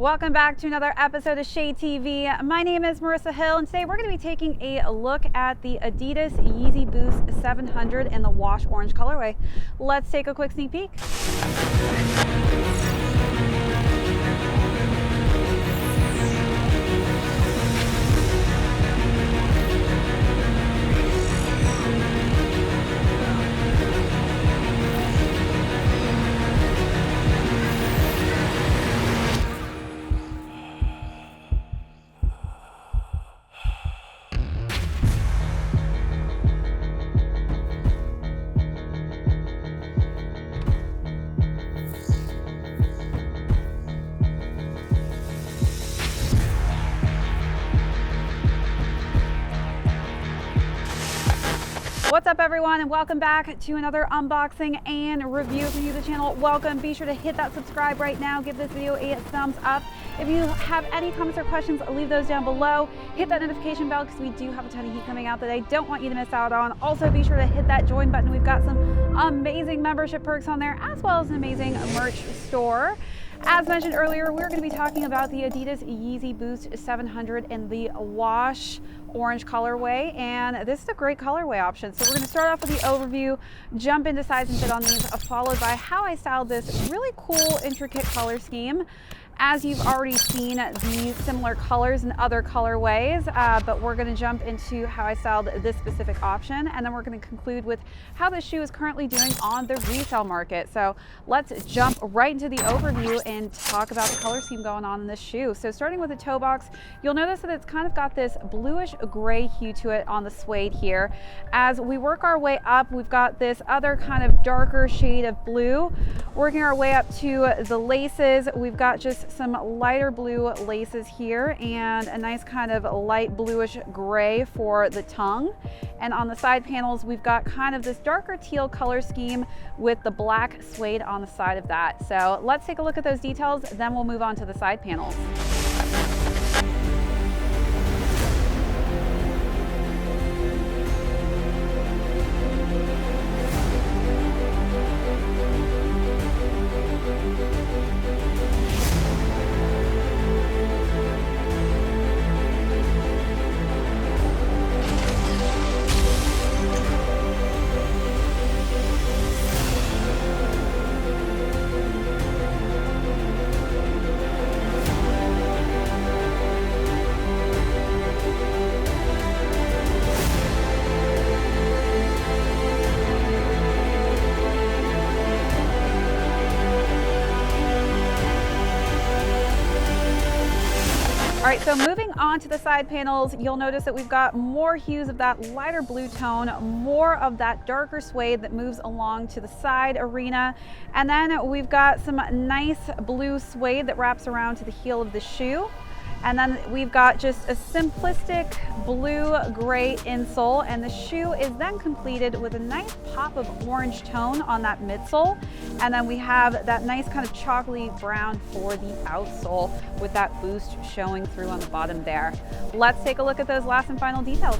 Welcome back to another episode of Shade TV. My name is Marissa Hill, and today we're going to be taking a look at the Adidas Yeezy Boost 700 in the wash orange colorway. Let's take a quick sneak peek. What's up everyone, and welcome back to another unboxing and review. If you're new to the channel, welcome. Be sure to hit that subscribe right now. Give this video a thumbs up. If you have any comments or questions, leave those down below. Hit that notification bell because we do have a ton of heat coming out that I don't want you to miss out on. Also, be sure to hit that join button. We've got some amazing membership perks on there, as well as an amazing merch store. As mentioned earlier, we're going to be talking about the Adidas Yeezy Boost 700 in the wash orange colorway, and this is a great colorway option. So we're going to start off with the overview, jump into size and fit on these, followed by how I styled this really cool, intricate color scheme. As you've already seen these similar colors in other colorways, but we're going to jump into how I styled this specific option, and then we're going to conclude with how this shoe is currently doing on the resale market. So let's jump right into the overview and talk about the color scheme going on in this shoe. So starting with the toe box, you'll notice that it's kind of got this bluish gray hue to it on the suede here. As we work our way up, we've got this other kind of darker shade of blue. Working our way up to the laces, we've got just some lighter blue laces here and a nice kind of light bluish gray for the tongue. And on the side panels, we've got kind of this darker teal color scheme with the black suede on the side of that. So let's take a look at those details, then we'll move on to the side panels. All right, so moving on to the side panels, you'll notice that we've got more hues of that lighter blue tone, more of that darker suede that moves along to the side arena. And then we've got some nice blue suede that wraps around to the heel of the shoe. And then we've got just a simplistic blue-gray insole, and the shoe is then completed with a nice pop of orange tone on that midsole. And then we have that nice kind of chocolatey brown for the outsole with that boost showing through on the bottom there. Let's take a look at those last and final details.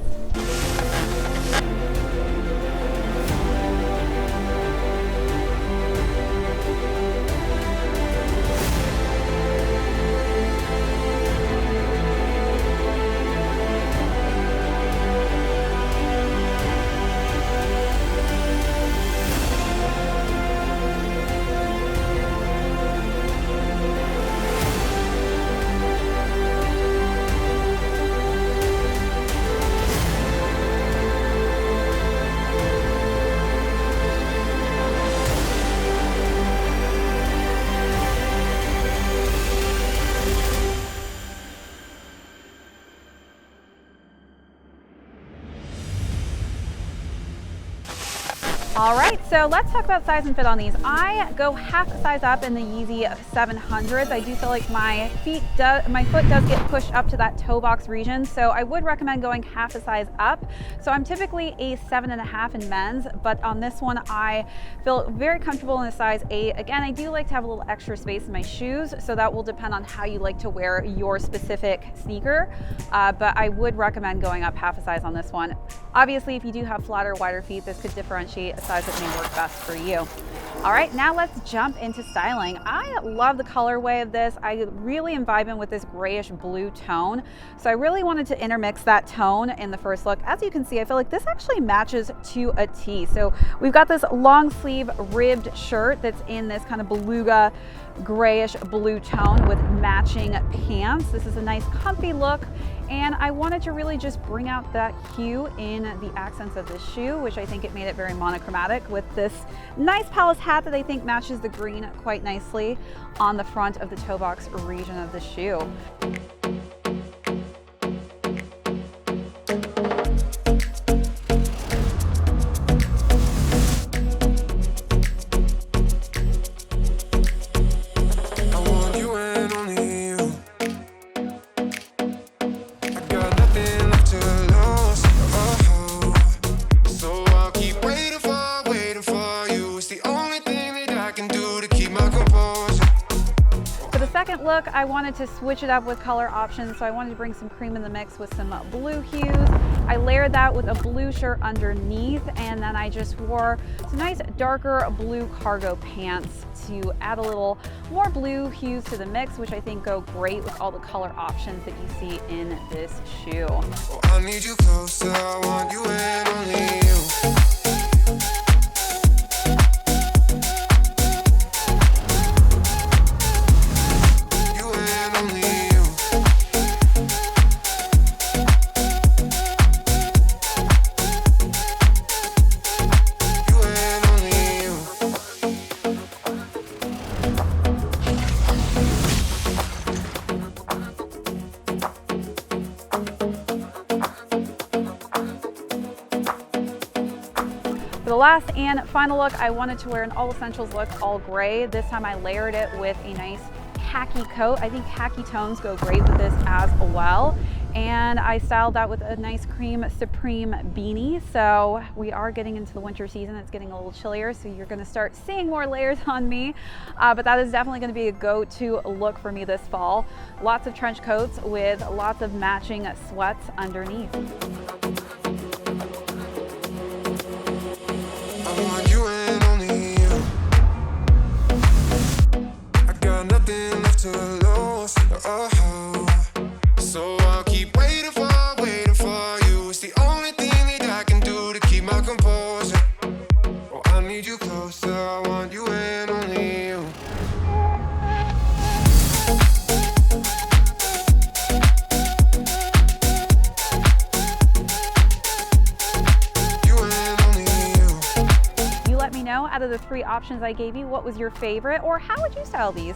All right, so let's talk about size and fit on these. I go half a size up in the Yeezy 700s. I do feel like my foot does get pushed up to that toe box region, so I would recommend going half a size up. So I'm typically a 7.5 in men's, but on this one I feel very comfortable in a size 8. Again, I do like to have a little extra space in my shoes, so that will depend on how you like to wear your specific sneaker, but I would recommend going up half a size on this one. Obviously, if you do have flatter, wider feet, this could differentiate a size that may work best for you. All right, now let's jump into styling. I love the colorway of this. I really am vibing with this grayish blue tone. So I really wanted to intermix that tone in the first look. As you can see, I feel like this actually matches to a T. So we've got this long sleeve ribbed shirt that's in this kind of beluga grayish blue tone with matching pants. This is a nice comfy look, and I wanted to really just bring out that hue in the accents of this shoe, which I think it made it very monochromatic with this nice Palace hat that I think matches the green quite nicely on the front of the toe box region of the shoe. Second look, I wanted to switch it up with color options, so I wanted to bring some cream in the mix with some blue hues. I layered that with a blue shirt underneath, and then I just wore some nice darker blue cargo pants to add a little more blue hues to the mix, which I think go great with all the color options that you see in this shoe. Oh, I need you closer, I want you and only you. For the last and final look, I wanted to wear an all essentials look, all gray. This time I layered it with a nice khaki coat. I think khaki tones go great with this as well. And I styled that with a nice cream Supreme beanie. So we are getting into the winter season. It's getting a little chillier, so you're gonna start seeing more layers on me. But that is definitely gonna be a go-to look for me this fall. Lots of trench coats with lots of matching sweats underneath. I want you and only you. I got nothing left to lose. So I'll keep waiting for you. It's the only thing that I can do to keep my composure. Oh, I need you closer. I want you and only you. Out of the 3 options I gave you, what was your favorite, or how would you style these?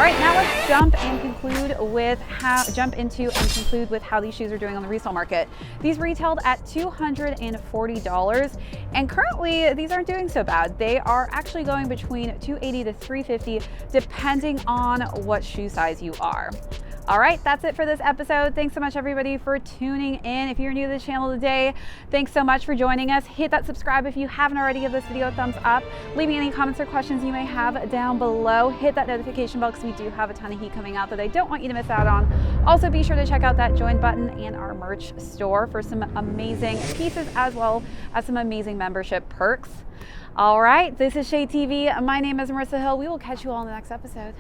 All right, now let's jump into and conclude with how these shoes are doing on the resale market. These retailed at $240, and currently these aren't doing so bad. They are actually going between $280 to $350, depending on what shoe size you are. All right, that's it for this episode. Thanks so much, everybody, for tuning in. If you're new to the channel today, thanks so much for joining us. Hit that subscribe if you haven't already. Give this video a thumbs up. Leave me any comments or questions you may have down below. Hit that notification bell because we do have a ton of heat coming out that I don't want you to miss out on. Also, be sure to check out that join button and our merch store for some amazing pieces as well as some amazing membership perks. All right, this is ShadeTV. My name is Marissa Hill. We will catch you all in the next episode.